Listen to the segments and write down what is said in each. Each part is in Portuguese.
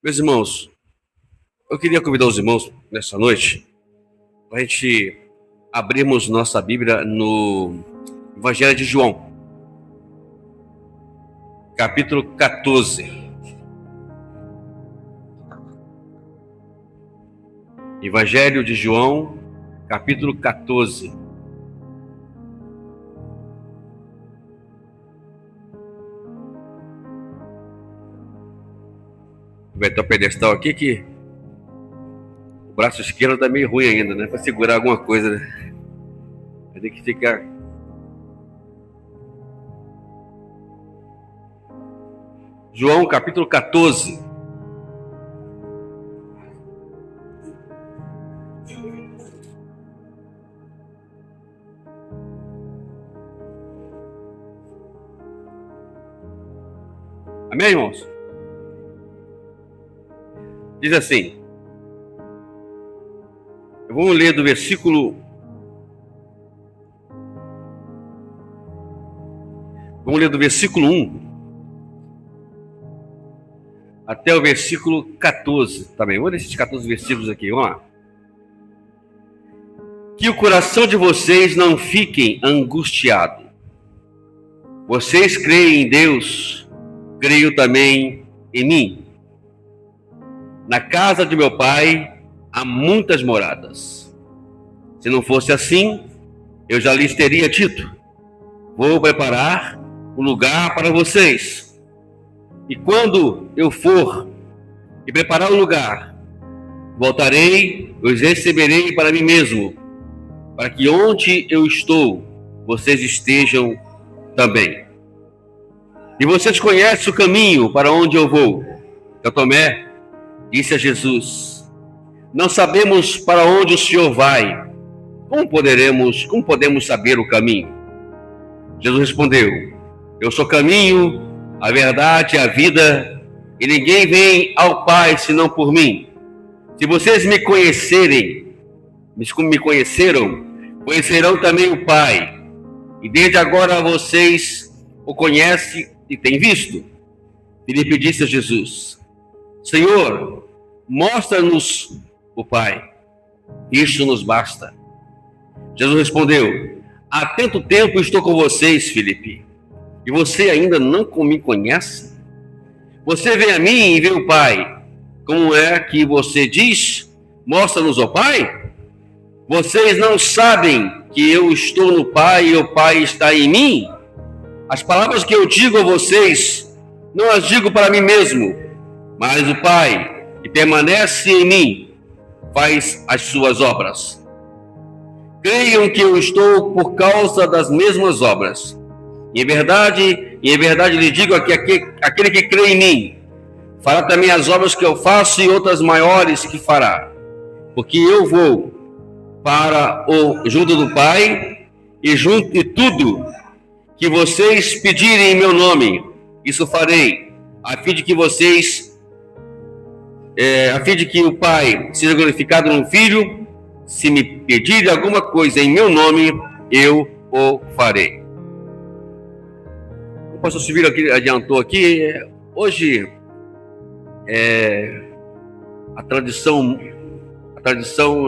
Meus irmãos, eu queria convidar os irmãos nessa noite para a gente abrirmos nossa Bíblia no Evangelho de João, capítulo 14. Evangelho de João, capítulo 14. Vai ter um pedestal aqui que o braço esquerdo tá meio ruim ainda, né? Para segurar alguma coisa, né? Vai ter que ficar. João, capítulo 14. Amém, irmãos? Diz assim, vamos ler do versículo 1 até o versículo 14, também. Vamos ler esses 14 versículos aqui, vamos lá. Que o coração de vocês não fiquem angustiado. Vocês creem em Deus, creio também em mim. Na casa de meu pai há muitas moradas. Se não fosse assim, eu já lhes teria dito: vou preparar um lugar para vocês. E quando eu for e preparar um lugar, voltarei e os receberei para mim mesmo, para que onde eu estou, vocês estejam também. E vocês conhecem o caminho para onde eu vou. Então Tomé disse a Jesus: não sabemos para onde o Senhor vai. Como podemos saber o caminho? Jesus respondeu: eu sou o caminho, a verdade e a vida, e ninguém vem ao Pai senão por mim. Se vocês me conheceram, conhecerão também o Pai. E desde agora vocês o conhecem e têm visto. Filipe disse a Jesus: Senhor, mostra-nos o Pai, isso nos basta. Jesus respondeu: há tanto tempo estou com vocês, Filipe, e você ainda não me conhece? Você vem a mim e vê o Pai. Como é que você diz: mostra-nos o Pai? Vocês não sabem que eu estou no Pai e o Pai está em mim? As palavras que eu digo a vocês, não as digo para mim mesmo, mas o Pai, que permanece em mim, faz as suas obras. Creiam que eu estou por causa das mesmas obras. Em verdade lhe digo que aquele que crê em mim, fará também as obras que eu faço e outras maiores que fará. Porque eu vou para junto do Pai e tudo que vocês pedirem em meu nome, isso farei, a fim de que o Pai seja glorificado no Filho. Se me pedirem alguma coisa em meu nome, eu o farei. O pastor Silvio aqui adiantou aqui, hoje a tradição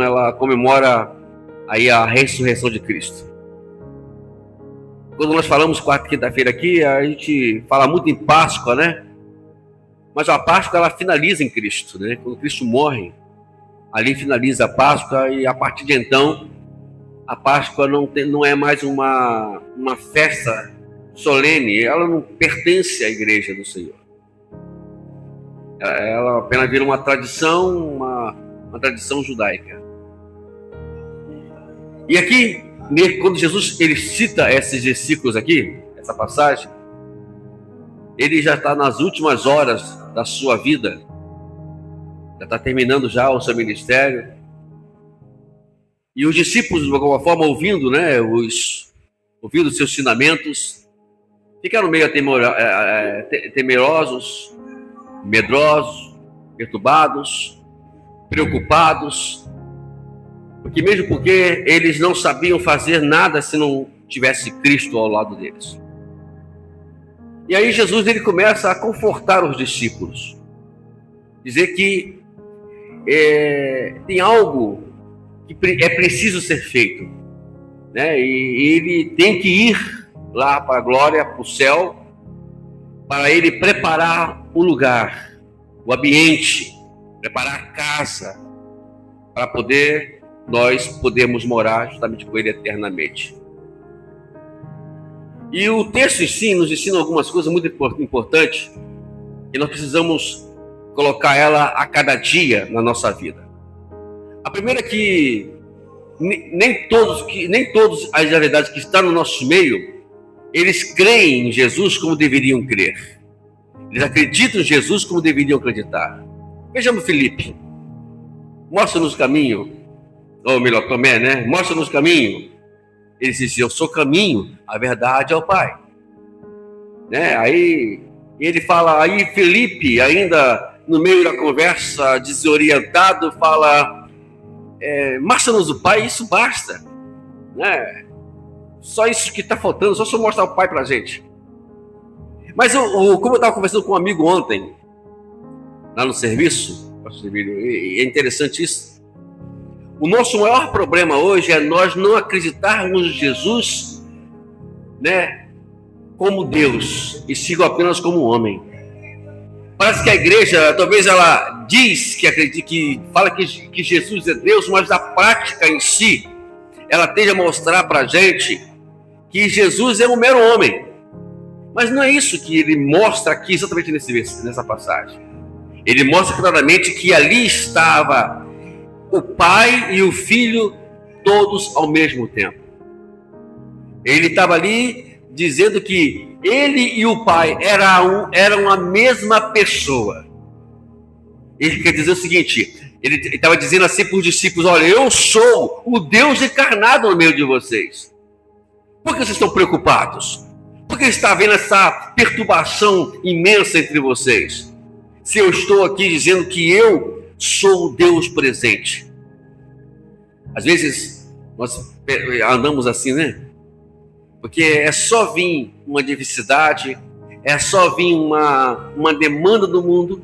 ela comemora aí a ressurreição de Cristo. Quando nós falamos quinta-feira aqui, a gente fala muito em Páscoa, né? Mas a Páscoa ela finaliza em Cristo, né? Quando Cristo morre, ali finaliza a Páscoa, e a partir de então a Páscoa não é mais uma festa solene, ela não pertence à igreja do Senhor. Ela apenas vira uma tradição, uma tradição judaica. E aqui, quando Jesus ele cita esses versículos aqui, essa passagem, ele já está nas últimas horas da sua vida, já está terminando já o seu ministério, e os discípulos, de alguma forma, ouvindo seus ensinamentos, ficaram meio temerosos, medrosos, perturbados, preocupados, porque eles não sabiam fazer nada se não tivesse Cristo ao lado deles. E aí Jesus ele começa a confortar os discípulos. dizer que tem algo que é preciso ser feito, né? E ele tem que ir lá para a glória, para o céu, para ele preparar o lugar, o ambiente, preparar a casa, para nós podermos morar justamente com ele eternamente. E o texto em si nos ensina algumas coisas muito importantes, que nós precisamos colocar ela a cada dia na nossa vida. A primeira é que nem todos as verdades que estão no nosso meio, eles creem em Jesus como deveriam crer. Eles acreditam em Jesus como deveriam acreditar. Vejamos Filipe. Mostra-nos o caminho. Ou melhor, Tomé, né? Mostra-nos o caminho. Ele disse, eu sou o caminho, a verdade é o Pai. Né? Aí ele fala, aí Filipe, ainda no meio da conversa, desorientado, fala, mostra-nos o Pai, isso basta. Né? Só isso que está faltando, só mostrar o Pai para a gente. Mas como eu estava conversando com um amigo ontem, lá no serviço, é interessante isso. O nosso maior problema hoje é nós não acreditarmos em Jesus, né, como Deus, e sigo apenas como homem. Parece que a igreja, talvez ela diz que acredita, que fala que Jesus é Deus, mas na prática em si, ela tende a mostrar para a gente que Jesus é um mero homem. Mas não é isso que ele mostra aqui exatamente nessa passagem. Ele mostra claramente que ali estava o Pai e o Filho todos ao mesmo tempo. Ele estava ali dizendo que ele e o Pai eram a mesma pessoa. Ele quer dizer o seguinte, ele estava dizendo assim para os discípulos, olha, eu sou o Deus encarnado no meio de vocês. Por que vocês estão preocupados? Por que está havendo essa perturbação imensa entre vocês? Se eu estou aqui dizendo que eu sou o Deus presente. Às vezes nós andamos assim, né? Porque é só vir uma diversidade, é só vir uma demanda do mundo,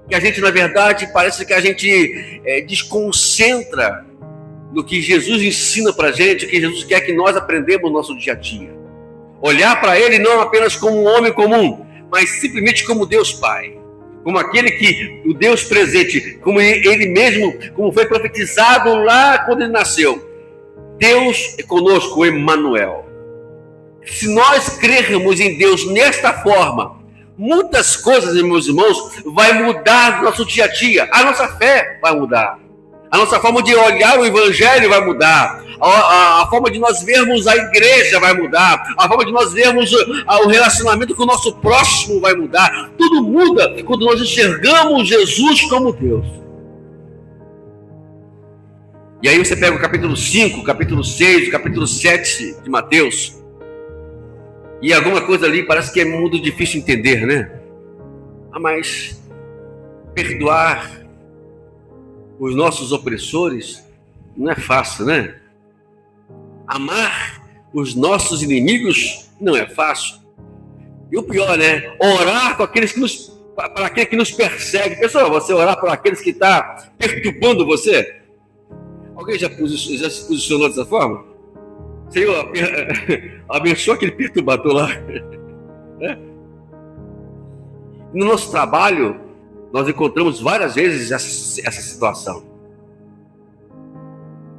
que a gente, na verdade, parece que a gente desconcentra do que Jesus ensina para a gente, que Jesus quer que nós aprendamos no nosso dia a dia. Olhar para Ele não apenas como um homem comum, mas simplesmente como Deus Pai. Como aquele que, o Deus presente, como Ele mesmo, como foi profetizado lá quando Ele nasceu. Deus é conosco, Emmanuel. Se nós crermos em Deus nesta forma, muitas coisas, meus irmãos, vai mudar no nosso dia a dia. A nossa fé vai mudar. A nossa forma de olhar o Evangelho vai mudar. A forma de nós vermos a igreja vai mudar. A forma de nós vermos o relacionamento com o nosso próximo vai mudar. Tudo muda quando nós enxergamos Jesus como Deus. E aí você pega o capítulo 5, o capítulo 6, o capítulo 7 de Mateus. E alguma coisa ali parece que é muito difícil entender, né? Mas perdoar os nossos opressores não é fácil, né? Amar os nossos inimigos não é fácil. E o pior, né? Orar com aqueles para aquele que nos persegue. Pessoal, você orar por aqueles que estão perturbando você? Alguém já se posicionou dessa forma? Senhor, abençoa aquele perturbador lá. No nosso trabalho, nós encontramos várias vezes essa situação.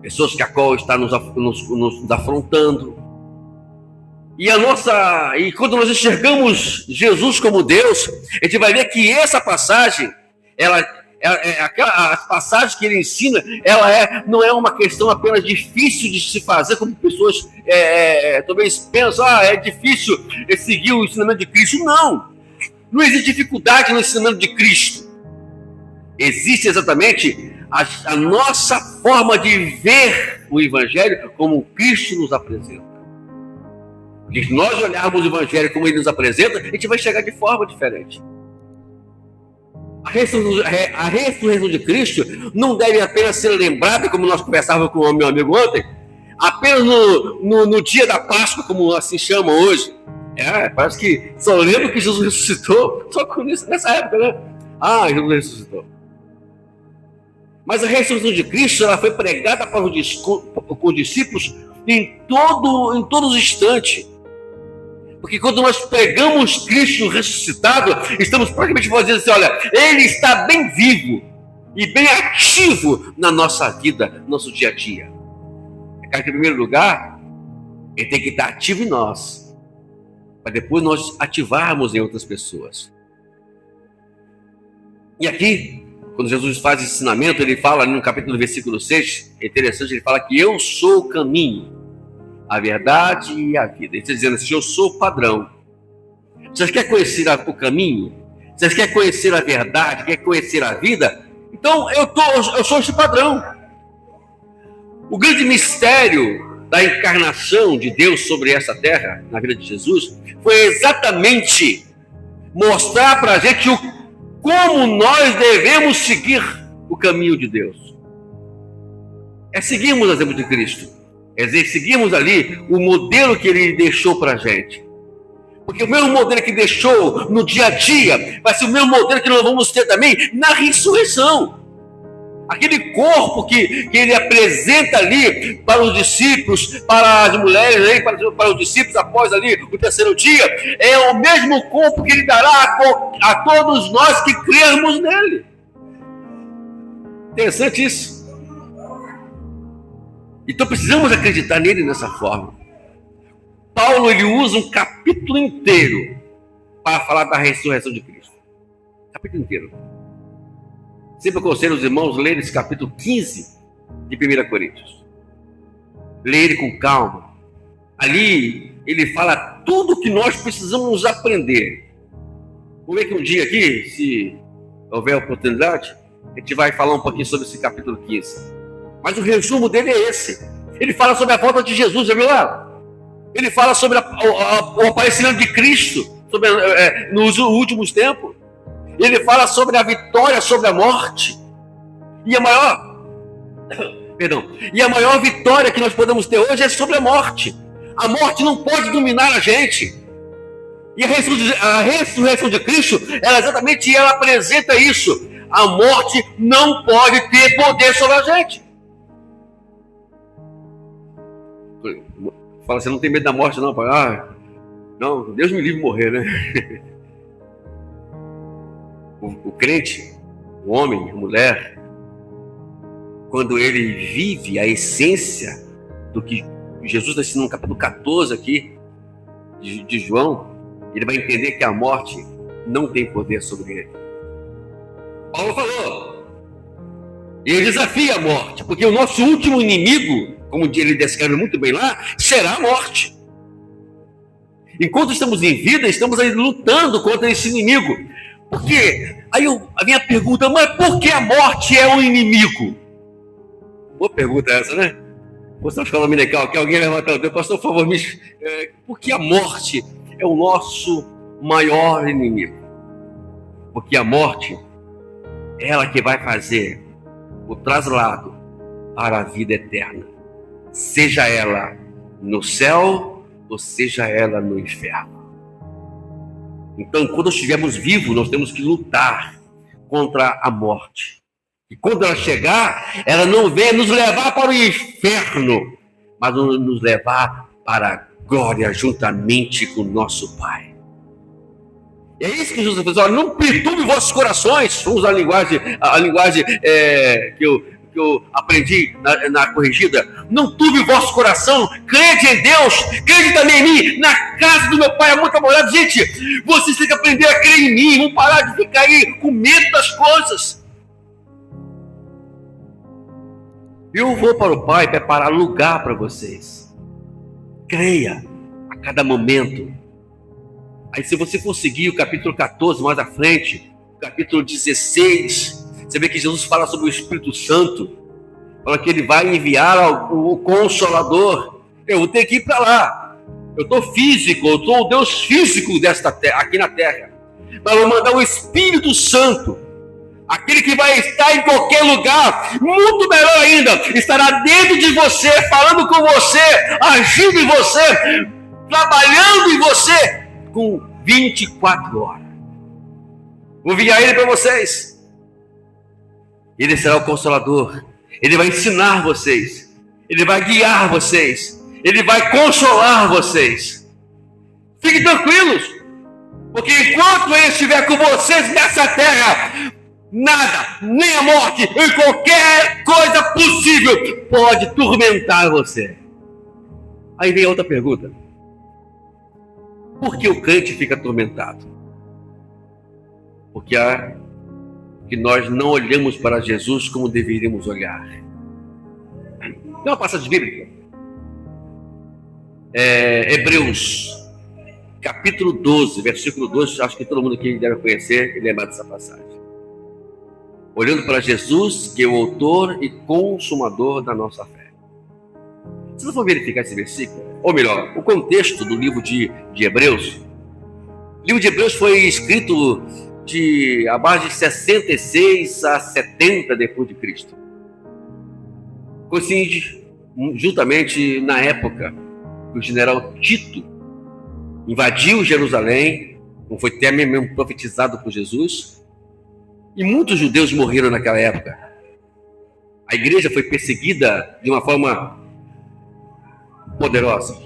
Pessoas que a qual está nos afrontando. E quando nós enxergamos Jesus como Deus, a gente vai ver que essa passagem, as passagens que ele ensina, não é uma questão apenas difícil de se fazer, como pessoas talvez pensam, é difícil seguir o ensinamento de Cristo. Não existe dificuldade no ensinamento de Cristo. Existe exatamente a nossa forma de ver o Evangelho como Cristo nos apresenta. Porque se nós olharmos o Evangelho como ele nos apresenta, a gente vai chegar de forma diferente. A ressurreição de Cristo não deve apenas ser lembrada, como nós conversávamos com o meu amigo ontem, apenas no dia da Páscoa, como assim chama hoje. Parece que só lembro que Jesus ressuscitou só com isso, nessa época, né? Jesus ressuscitou. Mas a ressurreição de Cristo, ela foi pregada para os discípulos em todos os instantes. Porque quando nós pregamos Cristo ressuscitado, estamos praticamente fazendo assim, olha, Ele está bem vivo e bem ativo na nossa vida, no nosso dia a dia. É claro que, em primeiro lugar, Ele tem que estar ativo em nós, para depois nós ativarmos em outras pessoas. E aqui, quando Jesus faz esse ensinamento, ele fala no capítulo, versículo 6, é interessante, ele fala que eu sou o caminho, a verdade e a vida. Ele está dizendo assim, eu sou o padrão. Vocês querem conhecer o caminho? Vocês querem conhecer a verdade? Querem conhecer a vida? Então eu sou esse padrão. O grande mistério da encarnação de Deus sobre essa terra, na vida de Jesus, foi exatamente mostrar para a gente como nós devemos seguir o caminho de Deus. É seguirmos o exemplo de Cristo. É dizer, seguirmos ali o modelo que Ele deixou para a gente. Porque o mesmo modelo que deixou no dia a dia vai ser o mesmo modelo que nós vamos ter também na ressurreição. Aquele corpo que Ele apresenta ali para os discípulos, para as mulheres, para os discípulos após ali o terceiro dia, é o mesmo corpo que Ele dará a todos nós que crermos nele. Interessante isso. Então precisamos acreditar nele dessa forma. Paulo, ele usa um capítulo inteiro para falar da ressurreição de Cristo. Capítulo inteiro. Sempre aconselho os irmãos a lerem esse capítulo 15 de 1 Coríntios. Leia ele com calma. Ali ele fala tudo o que nós precisamos aprender. Vamos ver que um dia aqui, se houver oportunidade, a gente vai falar um pouquinho sobre esse capítulo 15. Mas o resumo dele é esse. Ele fala sobre a volta de Jesus, já viu lá? Ele fala sobre o aparecimento de Cristo nos últimos tempos. Ele fala sobre a vitória sobre a morte. E a maior vitória que nós podemos ter hoje é sobre a morte. A morte não pode dominar a gente. E a ressurreição de Cristo, ela apresenta isso. A morte não pode ter poder sobre a gente. Fala, você não tem medo da morte não? Não, Deus me livre de morrer, né? O crente, o homem, a mulher, quando ele vive a essência do que Jesus está ensinando no capítulo 14 aqui, de João, ele vai entender que a morte não tem poder sobre ele. Paulo falou, ele desafia a morte, porque o nosso último inimigo, como ele descreve muito bem lá, será a morte. Enquanto estamos em vida, estamos aí lutando contra esse inimigo. Porque aí a minha pergunta, mas por que a morte é um inimigo? Boa pergunta essa, né? Você está falando legal, que alguém levanta o dedo, pastor, por favor, por que a morte é o nosso maior inimigo? Porque a morte é ela que vai fazer o traslado para a vida eterna. Seja ela no céu ou seja ela no inferno. Então, quando estivermos vivos, nós temos que lutar contra a morte. E quando ela chegar, ela não vem nos levar para o inferno, mas nos levar para a glória juntamente com o nosso Pai. E é isso que Jesus fez. Olha, não perturbe vossos corações. Vamos usar a linguagem que eu aprendi na corrigida. Não turbe vosso coração, crede em Deus, crede também em mim. Na casa do meu pai é muito amorado. Gente, vocês têm que aprender a crer em mim, vão parar de ficar aí com medo das coisas. Eu vou para o Pai preparar lugar para vocês. Creia a cada momento. Aí se você for seguir o capítulo 14 mais à frente, o capítulo 16, você vê que Jesus fala sobre o Espírito Santo, fala que ele vai enviar o Consolador. Eu vou ter que ir para lá. Eu estou físico, eu sou o Deus físico desta terra, aqui na terra. Mas eu vou mandar o Espírito Santo, aquele que vai estar em qualquer lugar, muito melhor ainda, estará dentro de você, falando com você, agindo em você, trabalhando em você, com 24 horas. Vou enviar ele para vocês. Ele será o Consolador. Ele vai ensinar vocês. Ele vai guiar vocês. Ele vai consolar vocês. Fiquem tranquilos, porque enquanto Ele estiver com vocês nessa terra, nada, nem a morte, nem qualquer coisa possível pode turmentar você. Aí vem a outra pergunta. Por que o crente fica atormentado? Porque nós não olhamos para Jesus como deveríamos olhar. Tem uma passagem bíblica. Hebreus, capítulo 12, versículo 2, acho que todo mundo aqui deve conhecer e lembrar dessa passagem. Olhando para Jesus, que é o autor e consumador da nossa fé. Se não for verificar esse versículo, ou melhor, o contexto do livro de Hebreus, o livro de Hebreus foi escrito a base de 66 a 70 depois de Cristo. Coincide justamente na época que o general Tito invadiu Jerusalém, como foi até mesmo profetizado por Jesus, e muitos judeus morreram naquela época. A igreja foi perseguida de uma forma poderosa.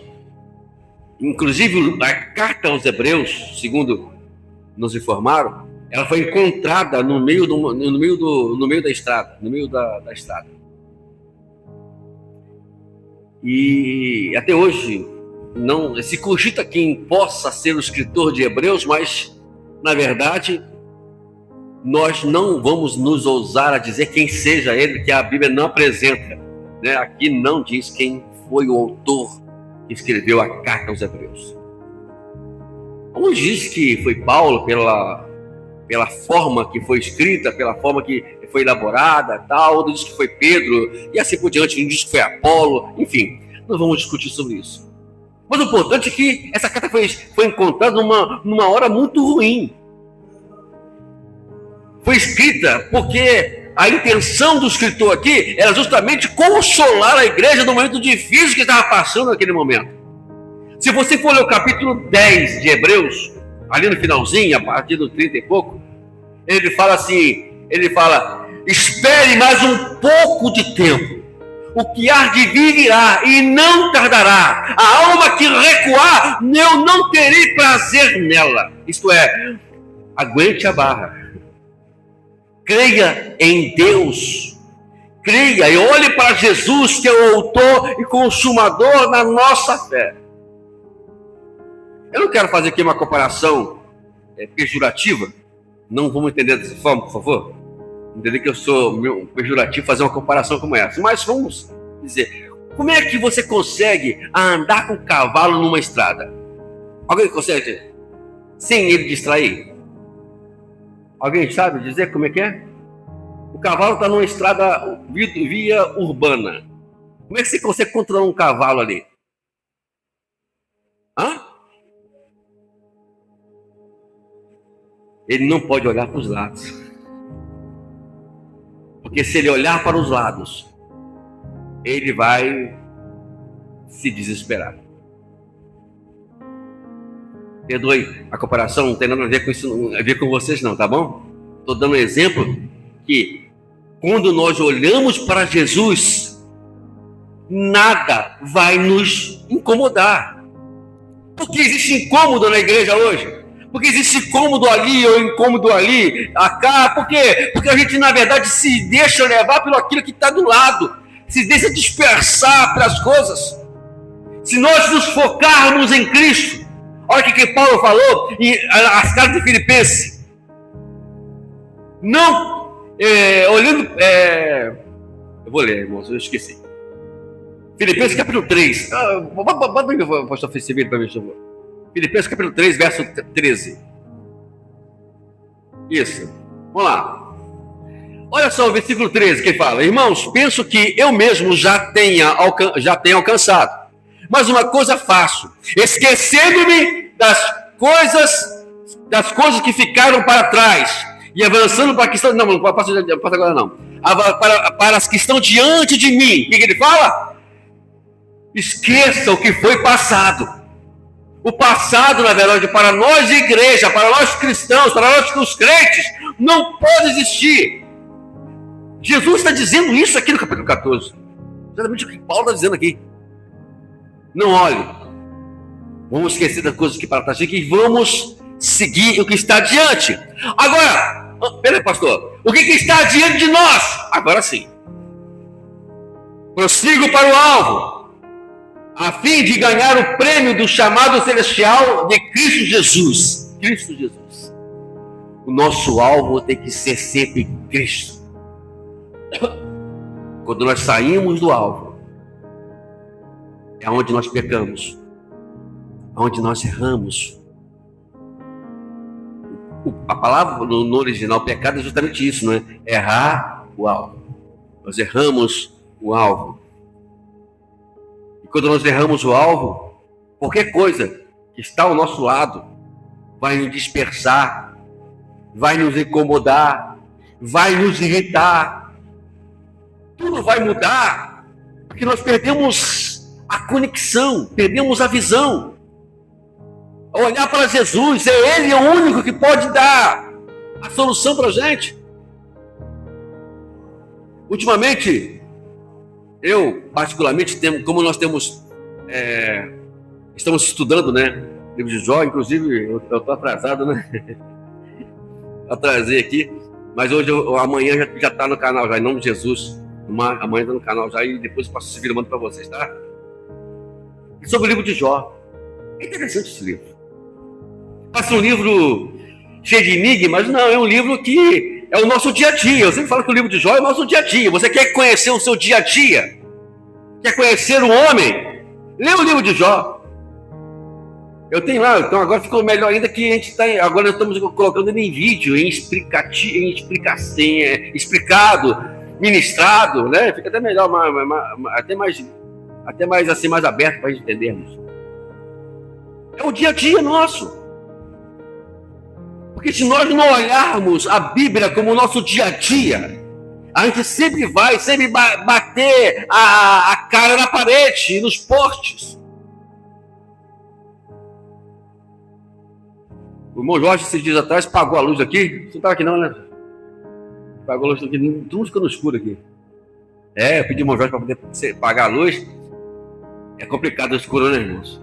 Inclusive, a carta aos Hebreus, segundo nos informaram, ela foi encontrada no meio da estrada, da estrada. E até hoje não se cogita quem possa ser o escritor de Hebreus, mas na verdade nós não vamos nos ousar a dizer quem seja ele, que a Bíblia não apresenta, né? Aqui não diz quem foi o autor que escreveu a carta aos Hebreus. Uns diz que foi Paulo pela forma que foi escrita, pela forma que foi elaborada, tal. Outros diz que foi Pedro, e assim por diante. Um diz que foi Apolo. Enfim, não vamos discutir sobre isso. Mas o importante é que essa carta foi encontrada numa hora muito ruim. Foi escrita porque a intenção do escritor aqui era justamente consolar a igreja no momento difícil que estava passando naquele momento. Se você for ler o capítulo 10 de Hebreus, ali no finalzinho, a partir do 30 e pouco, ele fala assim, espere mais um pouco de tempo. O que há de vir irá e não tardará. A alma que recuar, eu não terei prazer nela. Isto é, aguente a barra. Creia em Deus. Creia e olhe para Jesus, que é o autor e consumador da nossa fé. Eu não quero fazer aqui uma comparação pejorativa. Não vamos entender dessa forma, por favor. Entender que eu sou pejorativo fazer uma comparação como essa. Mas vamos dizer, como é que você consegue andar com um cavalo numa estrada? Alguém consegue? Sem ele distrair? Alguém sabe dizer como é que é? O cavalo está numa estrada via urbana. Como é que você consegue controlar um cavalo ali? Ele não pode olhar para os lados. Porque se ele olhar para os lados, ele vai se desesperar. Perdoe a comparação, não tem nada a ver com isso, a ver com vocês não, tá bom? Estou dando um exemplo que quando nós olhamos para Jesus, nada vai nos incomodar. Porque existe incômodo na igreja hoje. Porque existe incômodo ali ou incômodo ali, acá. Por quê? Porque a gente, na verdade, se deixa levar pelo aquilo que está do lado. Se deixa dispersar pelas coisas. Se nós nos focarmos em Cristo. Olha o que Paulo falou em as cartas de Filipenses. Não, olhando... eu vou ler, irmãos, eu esqueci. Filipenses capítulo 3. Bota aí o pastor Felipe para mim, por favor. Filipenses capítulo 3, verso 13. Isso. Vamos lá. Olha só o versículo 13 que ele fala. Irmãos, penso que eu mesmo já tenha alcançado. Mas uma coisa faço. Esquecendo-me das coisas que ficaram para trás. E avançando para a questão... Não passa agora não. Para as que estão diante de mim. O que ele fala? Esqueça o que foi passado. O passado, na verdade, para nós igreja, para nós cristãos, para nós os crentes, não pode existir. Jesus está dizendo isso aqui no capítulo 14. Exatamente o que Paulo está dizendo aqui. Não olhe. Vamos esquecer das coisas que para trás e vamos seguir o que está adiante. Agora, peraí, pastor. O que está diante de nós? Agora sim. Prossigo para o alvo, a fim de ganhar o prêmio do chamado celestial de Cristo Jesus. Cristo Jesus. O nosso alvo tem que ser sempre Cristo. Quando nós saímos do alvo, é onde nós pecamos, onde nós erramos. A palavra no original pecado é justamente isso, não é? Errar o alvo. Nós erramos o alvo. E quando nós erramos o alvo, qualquer coisa que está ao nosso lado vai nos dispersar, vai nos incomodar, vai nos irritar. Tudo vai mudar, porque nós perdemos a conexão, perdemos a visão. Olhar para Jesus, Ele é o único que pode dar a solução para a gente. Ultimamente, eu particularmente, como nós estamos estudando, né, livro de Jó, inclusive eu estou atrasado, né? Atrasei aqui, mas hoje, amanhã já está no canal, já em nome de Jesus. Amanhã está no canal já e depois eu passo esse vídeo, mando para vocês, tá? Sobre o livro de Jó. É interessante esse livro. Passa um livro cheio de enigmas, não, é um livro que é o nosso dia a dia. Eu sempre falo que o livro de Jó é o nosso dia a dia. Você quer conhecer o seu dia a dia? Quer conhecer o homem? Lê o livro de Jó. Eu tenho lá, então agora ficou melhor ainda que a gente está. Agora estamos colocando ele em vídeo, explicado, ministrado, né? Fica até melhor, até mais assim, mais aberto para a gente entendermos. É o dia a dia nosso. Porque se nós não olharmos a Bíblia como o nosso dia a dia, a gente sempre vai bater a cara na parede, nos postes. O irmão Jorge, esses dias atrás, pagou a luz aqui. Você não estava aqui não, né? Pagou a luz aqui, tudo ficou no escuro aqui. Eu pedi ao irmão Jorge para poder pagar a luz. É complicado o escuro, né, irmãos?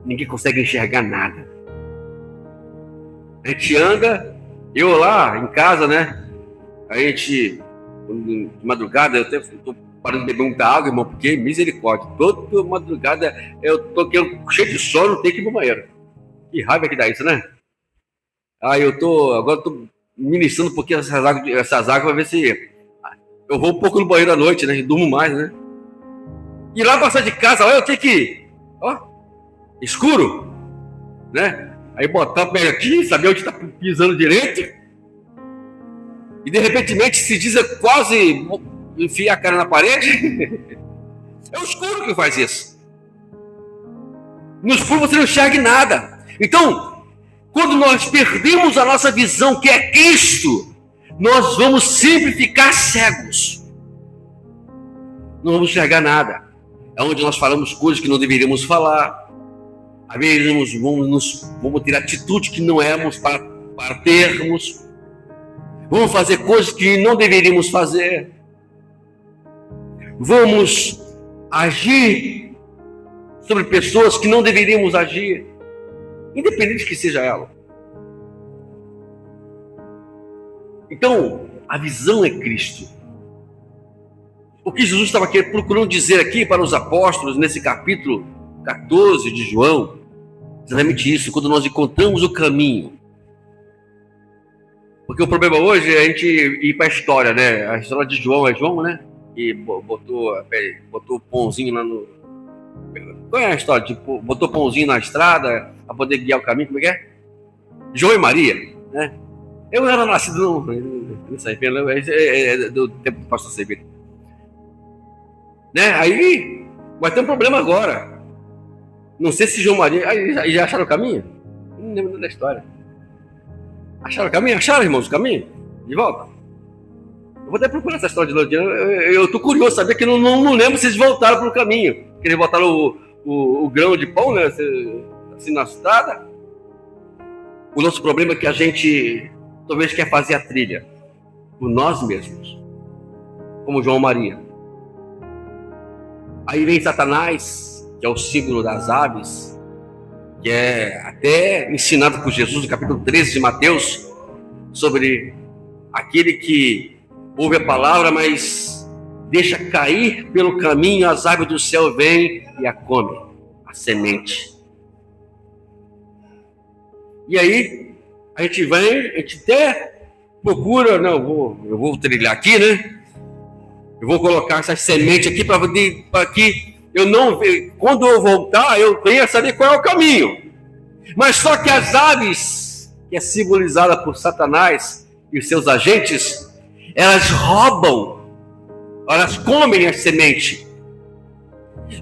Ninguém consegue enxergar nada. A gente anda, eu lá em casa, né? A gente, de madrugada, eu estou parando de beber muita água, irmão, porque misericórdia. Toda madrugada eu estou cheio de sono, tenho que ir pro banheiro. Que raiva que dá isso, né? Agora eu estou ministrando um pouquinho essas águas para ver se eu vou um pouco no banheiro à noite, né? E durmo mais, né? E lá passar de casa, olha, eu tenho que, escuro, né? Aí botar o pé aqui, saber onde está pisando direito. E de repente se diz quase enfiar a cara na parede. É o escuro que faz isso. No escuro você não enxerga nada. Então, quando nós perdemos a nossa visão, que é Cristo, nós vamos sempre ficar cegos. Não vamos enxergar nada. É onde nós falamos coisas que não deveríamos falar. Às vezes vamos ter atitude que não éramos para termos. Vamos fazer coisas que não deveríamos fazer. Vamos agir sobre pessoas que não deveríamos agir, independente que seja ela. Então, a visão é Cristo. O que Jesus estava procurando dizer aqui para os apóstolos, nesse capítulo 14 de João, exatamente isso, quando nós encontramos o caminho. Porque o problema hoje é a gente ir para a história, né? A história de João, né? E botou o pãozinho lá no... Qual é a história? Tipo, botou o pãozinho na estrada para poder guiar o caminho, como é que é? João e Maria, né? Eu não era nascido, não sei, do tempo do pastor Severino. Né? Aí, mas tem um problema agora. Não sei se João e Maria... Aí já acharam o caminho? Não lembro da história. Acharam o caminho? Acharam, irmãos, o caminho? De volta? Eu vou até procurar essa história de novo. Eu estou curioso, saber que não lembro se eles voltaram para o caminho. Que eles botaram o grão de pão, né? Assim na estrada. O nosso problema é que a gente talvez quer fazer a trilha por nós mesmos. como João Maria. Aí vem Satanás, que é o símbolo das aves, que é até ensinado por Jesus no capítulo 13 de Mateus, sobre aquele que ouve a palavra, mas deixa cair pelo caminho, as aves do céu vêm e a comem, a semente. E aí, a gente até procura, eu vou trilhar aqui, né? Eu vou colocar essas sementes aqui para que eu não veja. Quando eu voltar, eu venha saber qual é o caminho. Mas só que as aves, que é simbolizada por Satanás e os seus agentes, elas roubam, elas comem a semente.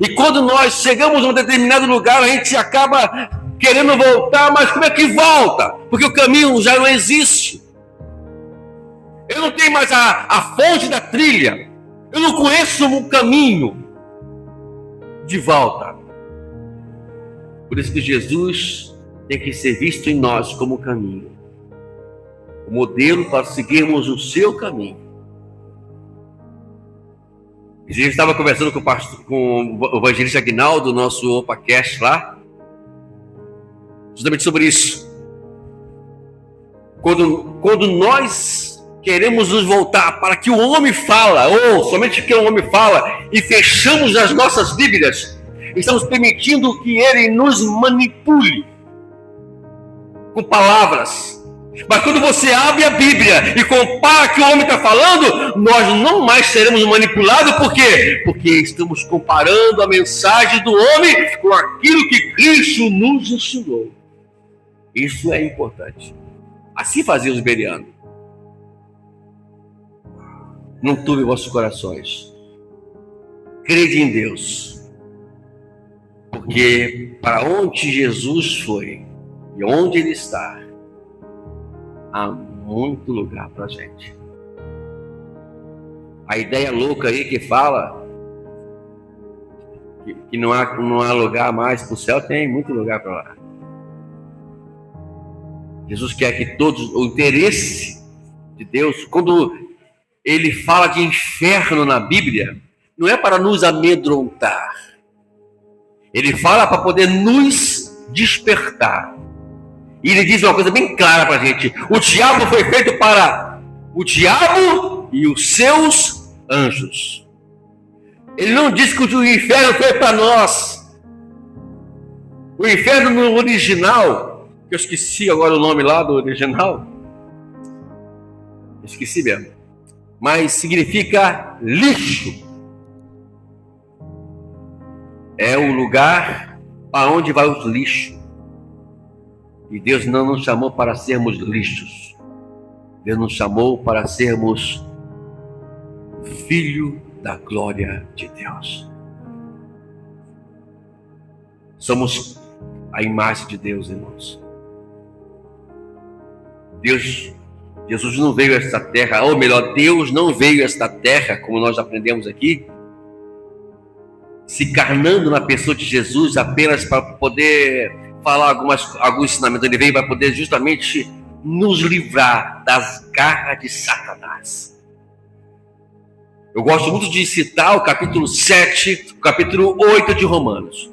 E quando nós chegamos a um determinado lugar, a gente acaba querendo voltar, mas como é que volta? Porque o caminho já não existe. Eu não tenho mais a fonte da trilha. Eu não conheço um caminho de volta. Por isso que Jesus tem que ser visto em nós como o caminho, o modelo para seguirmos o seu caminho. A gente estava conversando com o evangelista Aguinaldo, nosso OpaCast lá, justamente sobre isso. Quando nós queremos nos voltar para que o homem fala, ou somente que o homem fala, e fechamos as nossas Bíblias, estamos permitindo que ele nos manipule com palavras. Mas quando você abre a Bíblia e compara o que o homem está falando, nós não mais seremos manipulados. Por quê? Porque estamos comparando a mensagem do homem com aquilo que Cristo nos ensinou. Isso é importante. Assim faziam os bereanos. Não turbe vossos corações. Crede em Deus. Porque para onde Jesus foi e onde Ele está, há muito lugar para a gente. A ideia louca aí que fala que não há lugar mais para o céu, tem muito lugar para lá. Jesus quer que todos, o interesse de Deus, quando Ele fala de inferno na Bíblia, não é para nos amedrontar. Ele fala para poder nos despertar. E Ele diz uma coisa bem clara para a gente: o diabo foi feito para o diabo e os seus anjos. Ele não diz que o inferno foi para nós. O inferno no original, que eu esqueci agora o nome lá do original, esqueci mesmo, mas significa lixo. É o lugar para onde vai os lixos. E Deus não nos chamou para sermos lixos. Deus nos chamou para sermos filho da glória de Deus. Somos a imagem de Deus, irmãos. Jesus não veio a esta terra, ou melhor, Deus não veio a esta terra, como nós aprendemos aqui, se encarnando na pessoa de Jesus apenas para poder falar algum ensinamento. Ele veio para poder justamente nos livrar das garras de Satanás. Eu gosto muito de citar o capítulo 7, o capítulo 8 de Romanos.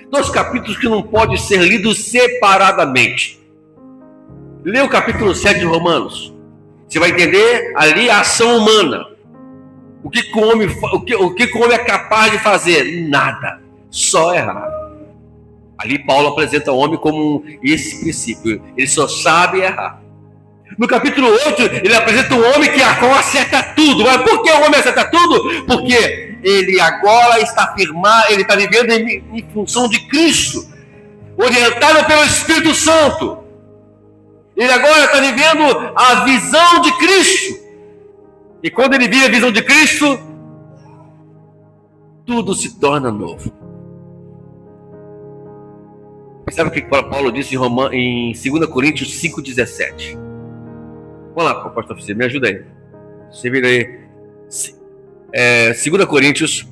Dois capítulos que não podem ser lidos separadamente. Lê o capítulo 7 de Romanos. Você vai entender ali a ação humana. O que o homem é capaz de fazer? Nada. Só errar. Ali Paulo apresenta o homem como esse princípio. Ele só sabe errar. No capítulo 8, ele apresenta um homem que agora acerta tudo. Mas por que o homem acerta tudo? Porque ele agora está firmado, ele está vivendo em função de Cristo, orientado pelo Espírito Santo. Ele agora está vivendo a visão de Cristo. E quando ele vive a visão de Cristo, tudo se torna novo. Sabe o que Paulo disse em 2 Coríntios 5,17? Vamos lá, pastor oficial, me ajuda aí. Você vira aí. 2 Coríntios,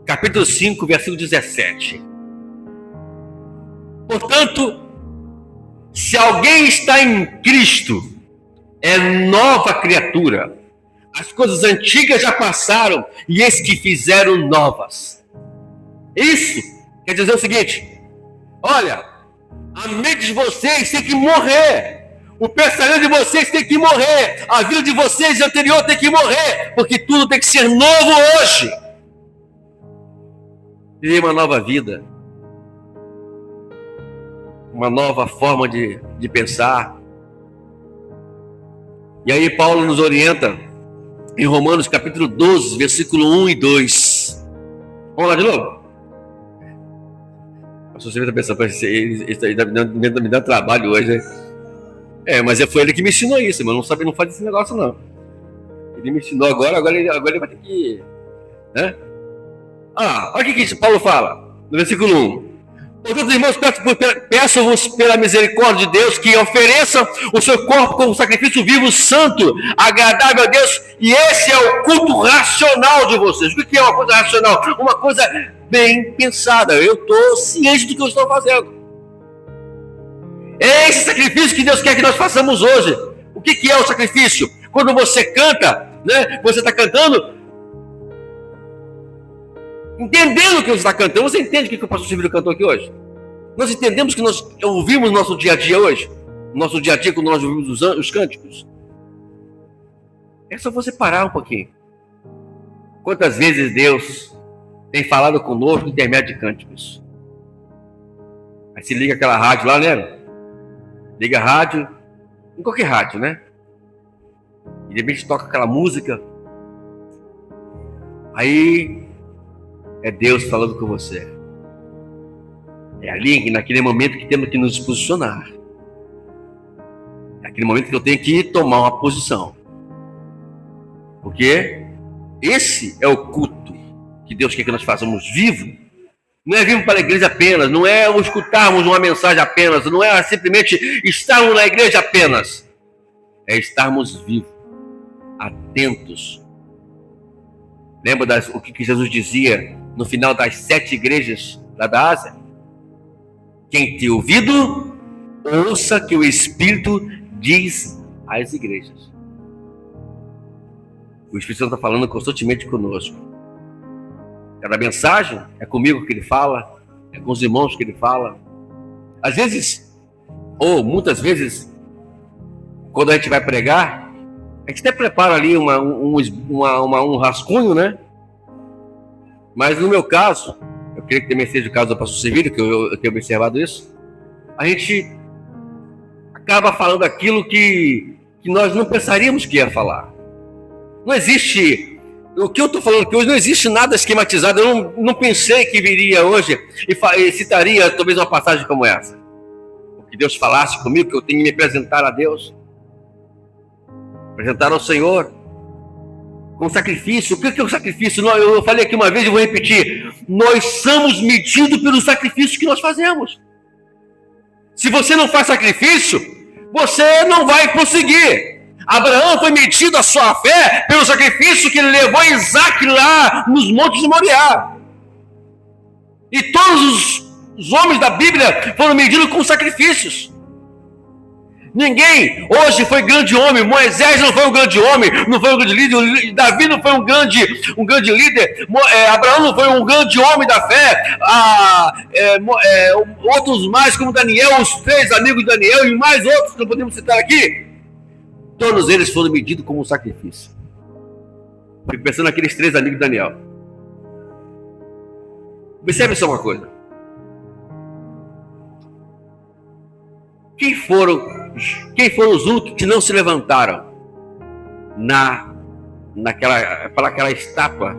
capítulo 5, versículo 17. Portanto, se alguém está em Cristo, é nova criatura. As coisas antigas já passaram e eis que fizeram novas. Isso quer dizer o seguinte: olha, a mente de vocês tem que morrer, o pensamento de vocês tem que morrer, a vida de vocês anterior tem que morrer, porque tudo tem que ser novo hoje. Viver uma nova vida, uma nova forma de pensar. E aí Paulo nos orienta em Romanos capítulo 12, versículo 1 e 2. Vamos lá de novo? A você está pensando, ele me dá trabalho hoje, né? Mas foi ele que me ensinou isso, mas não faz esse negócio não. Ele me ensinou agora ele vai ter que... Né? Olha o que Paulo fala, no versículo 1. Portanto, irmãos, peço-vos pela misericórdia de Deus que ofereçam o seu corpo como sacrifício vivo, santo, agradável a Deus, e esse é o culto racional de vocês. O que é uma coisa racional? Uma coisa bem pensada. Eu estou ciente do que eu estou fazendo. É esse sacrifício que Deus quer que nós façamos hoje. O que é o sacrifício? Quando você canta, né? Você está cantando, entendendo o que você está cantando. Você entende o que o pastor Silvio cantou aqui hoje? Nós entendemos que nós ouvimos no nosso dia a dia hoje, no nosso dia a dia, quando nós ouvimos os cânticos. É só você parar um pouquinho. Quantas vezes Deus tem falado conosco por intermédio de cânticos? Aí se liga aquela rádio lá, né? Liga a rádio, em qualquer rádio, né? E de repente toca aquela música. Aí é Deus falando com você. É ali, naquele momento que temos que nos posicionar. É aquele momento que eu tenho que tomar uma posição. Porque esse é o culto que Deus quer que nós façamos vivo. Não é virmos para a igreja apenas, não é escutarmos uma mensagem apenas, não é simplesmente estarmos na igreja apenas. É estarmos vivos, atentos. Lembra o que Jesus dizia no final das 7 igrejas lá da Ásia? Quem tem ouvido, ouça que o Espírito diz às igrejas. O Espírito Santo está falando constantemente conosco. Cada mensagem é comigo que ele fala, é com os irmãos que ele fala. Às vezes, ou muitas vezes, quando a gente vai pregar, a gente até prepara ali um rascunho, né? Mas no meu caso, eu queria que também seja o caso do pastor Sevilho, que eu tenho observado isso, a gente acaba falando aquilo que nós não pensaríamos que ia falar. Não existe... O que eu estou falando aqui hoje, não existe nada esquematizado. Eu não pensei que viria hoje e citaria talvez uma passagem como essa. Que Deus falasse comigo, que eu tenho que me apresentar a Deus. Apresentar ao Senhor. Com sacrifício. O que é o sacrifício? Eu falei aqui uma vez e vou repetir. Nós somos medidos pelo sacrifício que nós fazemos. Se você não faz sacrifício, você não vai prosseguir. Abraão foi medido a sua fé pelo sacrifício que ele levou Isaac lá nos montes de Moriá. E todos os homens da Bíblia foram medidos com sacrifícios. Ninguém hoje foi grande homem. Moisés não foi um grande homem, não foi um grande líder. Davi não foi um grande líder. Abraão não foi um grande homem da fé. Outros mais, como Daniel, os 3 amigos de Daniel e mais outros que não podemos citar aqui. Todos eles foram medidos como um sacrifício. Fico pensando naqueles 3 amigos de Daniel. Observe só uma coisa. Quem foram os únicos que não se levantaram naquela estátua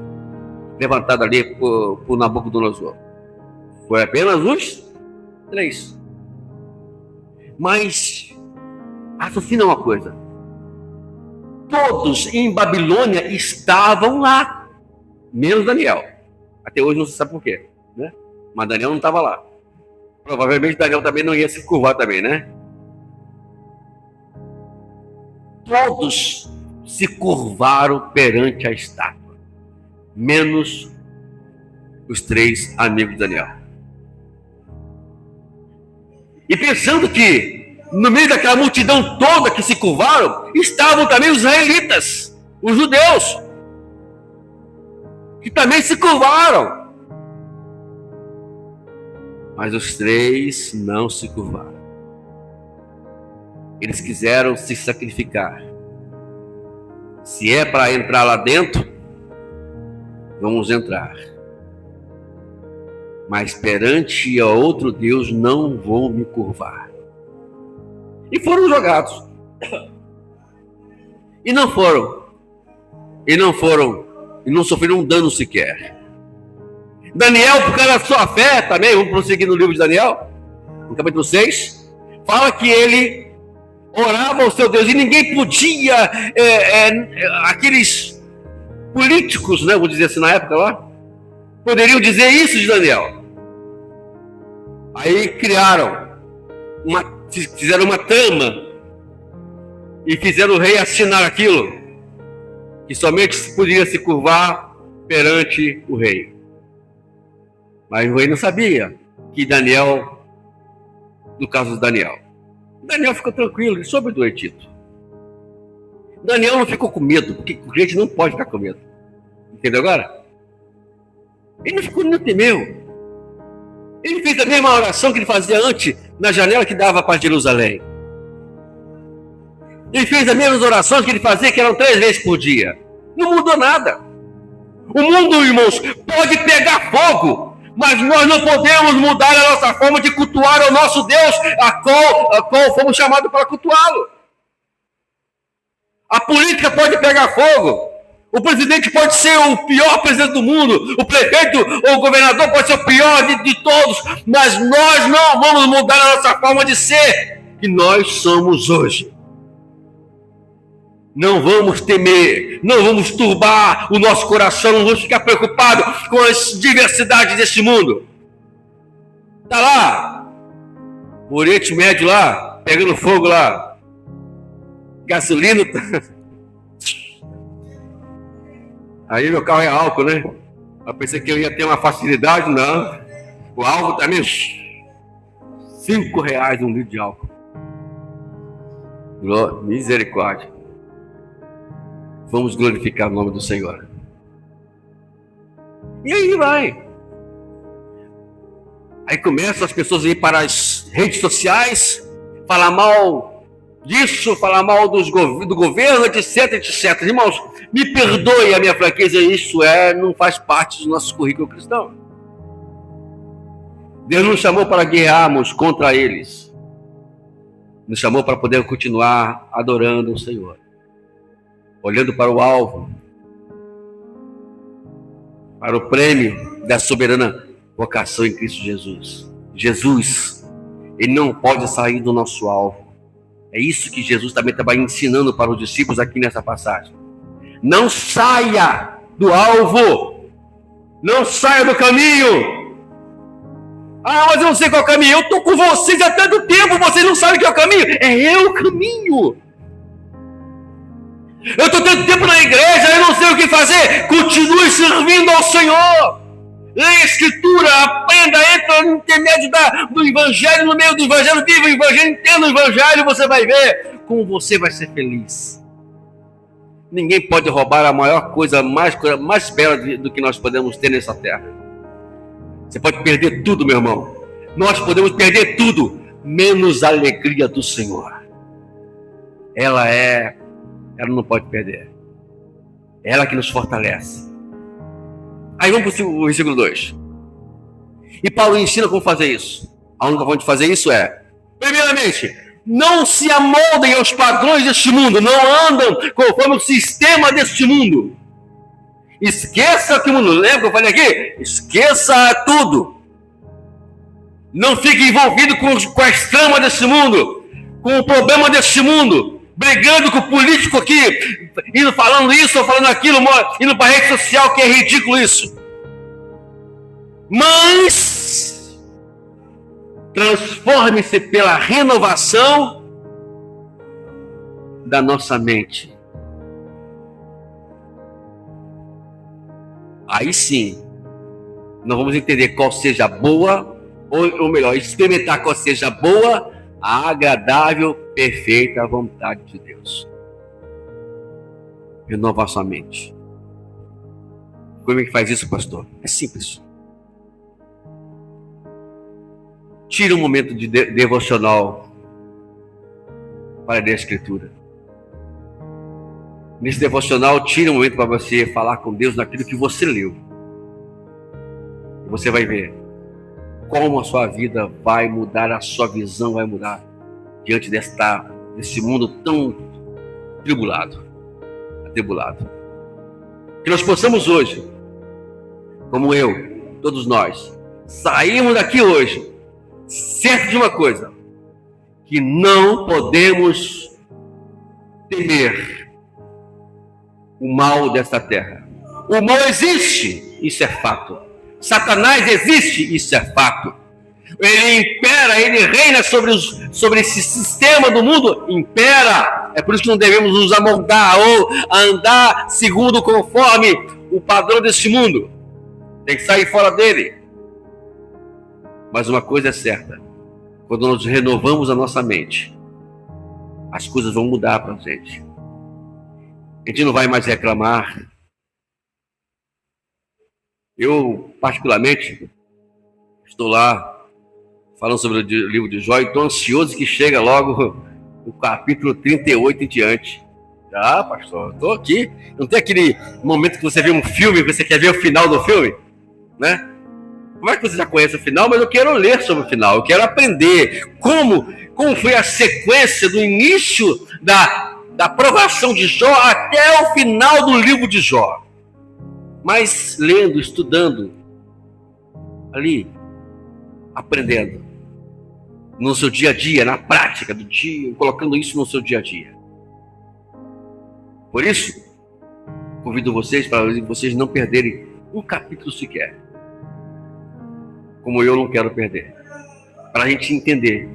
levantada ali por Nabucodonosor? Foi apenas os 3. Mas raciocina uma coisa. Todos em Babilônia estavam lá, menos Daniel. Até hoje não se sabe por quê, né? Mas Daniel não estava lá. Provavelmente Daniel também não ia se curvar também, né? Todos se curvaram perante a estátua, menos os 3 amigos de Daniel. E pensando que no meio daquela multidão toda que se curvaram, estavam também os israelitas. os judeus, que também se curvaram. Mas os 3 não se curvaram. Eles quiseram se sacrificar. Se é para entrar lá dentro, vamos entrar. Mas perante a outro Deus não vou me curvar. E foram jogados. E não sofreram um dano sequer. Daniel, por causa da sua fé também, vamos prosseguir no livro de Daniel, no capítulo 6, fala que ele orava ao seu Deus e ninguém podia, aqueles políticos, né, vou dizer assim na época lá, poderiam dizer isso de Daniel. Aí fizeram uma trama e fizeram o rei assinar aquilo, que somente se podia se curvar perante o rei. Mas o rei não sabia que Daniel, no caso de Daniel ficou tranquilo, ele soube do Tito. Daniel não ficou com medo, porque o gente não pode ficar com medo. Entendeu agora? Ele não ficou, nem temeu. Ele fez a mesma oração que ele fazia antes, na janela que dava para Jerusalém. Ele fez as mesmas orações que ele fazia, que eram 3 vezes por dia. Não mudou nada. O mundo, irmãos, pode pegar fogo, mas nós não podemos mudar a nossa forma de cultuar o nosso Deus, a qual fomos chamados para cultuá-lo. A política pode pegar fogo. O presidente pode ser o pior presidente do mundo. O prefeito ou o governador pode ser o pior de todos. Mas nós não vamos mudar a nossa forma de ser, que nós somos hoje. Não vamos temer, não vamos turbar o nosso coração, não vamos ficar preocupados com as diversidades deste mundo. Está lá, o Oriente Médio lá, pegando fogo lá. Gasolina. Aí meu carro é álcool, né? Eu pensei que eu ia ter uma facilidade, não. O álcool também, R$5 um litro de álcool. Misericórdia. Vamos glorificar o nome do Senhor. E aí vai. Aí começam as pessoas a ir para as redes sociais, falar mal disso, falar mal do governo, etc, etc. Irmãos, me perdoe a minha fraqueza, isso não faz parte do nosso currículo cristão. Deus nos chamou para guerrearmos contra eles. Nos chamou para poder continuar adorando o Senhor. Olhando para o alvo, para o prêmio da soberana vocação em Cristo Jesus. Jesus, ele não pode sair do nosso alvo. É isso que Jesus também estava ensinando para os discípulos aqui nessa passagem. Não saia do alvo, não saia do caminho. Ah, mas eu não sei qual é o caminho. Eu estou com vocês há tanto tempo, vocês não sabem qual é o caminho. É eu o caminho. Eu estou tanto tempo na igreja, eu não sei o que fazer. Continue servindo ao Senhor. Leia a Escritura, aprenda, entra no intermédio do Evangelho, no meio do Evangelho, viva o Evangelho, entenda o Evangelho, você vai ver como você vai ser feliz. Ninguém pode roubar a maior coisa, mais bela do que nós podemos ter nessa terra. Você pode perder tudo, meu irmão. Nós podemos perder tudo, menos a alegria do Senhor. Ela não pode perder. Ela que nos fortalece. Aí vamos para o versículo 2. E Paulo ensina como fazer isso. A única forma de fazer isso primeiramente, não se amoldem aos padrões deste mundo, não andam conforme o sistema deste mundo. Esqueça que o mundo, lembra que eu falei aqui? Esqueça tudo. Não fique envolvido com a trama deste mundo, com o problema deste mundo, brigando com o político aqui, indo falando isso ou falando aquilo, indo para a rede social, que é ridículo isso. Mas transforme-se pela renovação da nossa mente. Aí sim, nós vamos entender qual seja a boa, ou melhor, experimentar qual seja a boa, a agradável, perfeita vontade de Deus. renovar sua mente. Como é que faz isso, pastor? É simples. Tira um momento de devocional para ler a Escritura. Nesse devocional, tira um momento para você falar com Deus naquilo que você leu. E você vai ver como a sua vida vai mudar, a sua visão vai mudar diante desse mundo tão atribulado. Que nós possamos hoje, como eu, todos nós, sairmos daqui hoje, certo de uma coisa, que não podemos temer o mal desta terra. O mal existe, isso é fato. Satanás existe, isso é fato. Ele impera, ele reina sobre esse sistema do mundo, impera. É por isso que não devemos nos amoldar ou andar segundo conforme o padrão desse mundo. Tem que sair fora dele. Mas uma coisa é certa: quando nós renovamos a nossa mente, as coisas vão mudar para a gente. A gente não vai mais reclamar. Eu, particularmente, estou lá falando sobre o livro de Jó e estou ansioso que chega logo o capítulo 38 em diante. Ah, pastor, estou aqui. Não tem aquele momento que você vê um filme e você quer ver o final do filme? Né? Como é que você já conhece o final? Mas eu quero ler sobre o final. Eu quero aprender como foi a sequência do início da provação de Jó até o final do livro de Jó. Mas lendo, estudando, ali, aprendendo, no seu dia a dia, na prática do dia, colocando isso no seu dia a dia. Por isso, convido vocês para vocês não perderem um capítulo sequer, como eu não quero perder, para a gente entender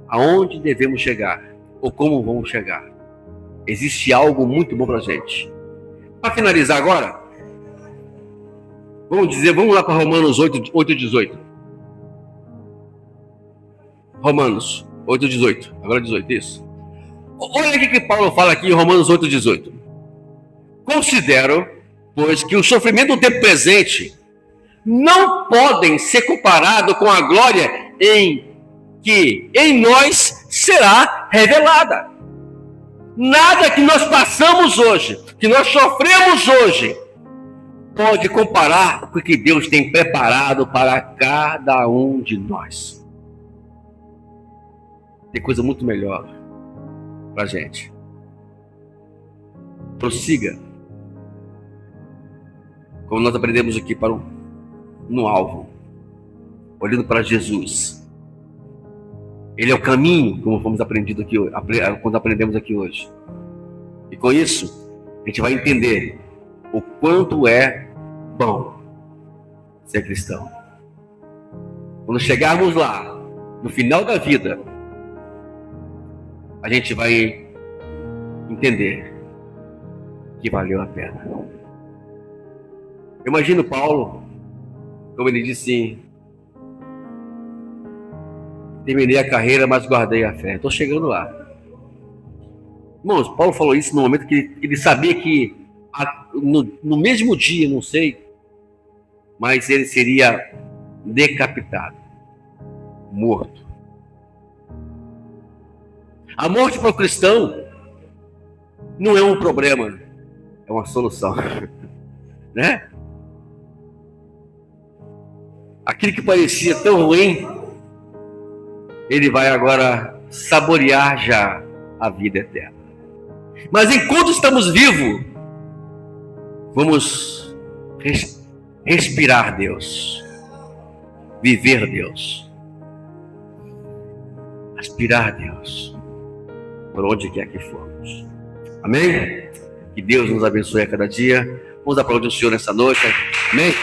aonde devemos chegar, ou como vamos chegar. Existe algo muito bom para a gente. Para finalizar agora, vamos lá para Romanos 8:18. Romanos 8:18. Agora 18, isso. Olha o que Paulo fala aqui em Romanos 8:18. Considero, pois, que o sofrimento do tempo presente não podem ser comparados com a glória que em nós será revelada. Nada que nós passamos hoje, que nós sofremos hoje, pode comparar com o que Deus tem preparado para cada um de nós. Tem coisa muito melhor para a gente. Prossiga. Como nós aprendemos aqui no alvo, olhando para Jesus. Ele é o caminho, como fomos aprendidos aqui, quando aprendemos aqui hoje. E com isso, a gente vai entender o quanto é bom ser cristão. Quando chegarmos lá, no final da vida, a gente vai entender que valeu a pena. Eu imagino Paulo, como ele disse, terminei a carreira, mas guardei a fé. Estou chegando lá. Irmãos, Paulo falou isso no momento que ele sabia que no mesmo dia, não sei, mas ele seria decapitado, morto. A morte para o cristão não é um problema, é uma solução, né? Aquilo que parecia tão ruim, ele vai agora saborear já a vida eterna. Mas enquanto estamos vivos, vamos respirar Deus, viver Deus, aspirar Deus, por onde quer que formos. Amém? Que Deus nos abençoe a cada dia. Vamos aplaudir o Senhor nessa noite. Amém?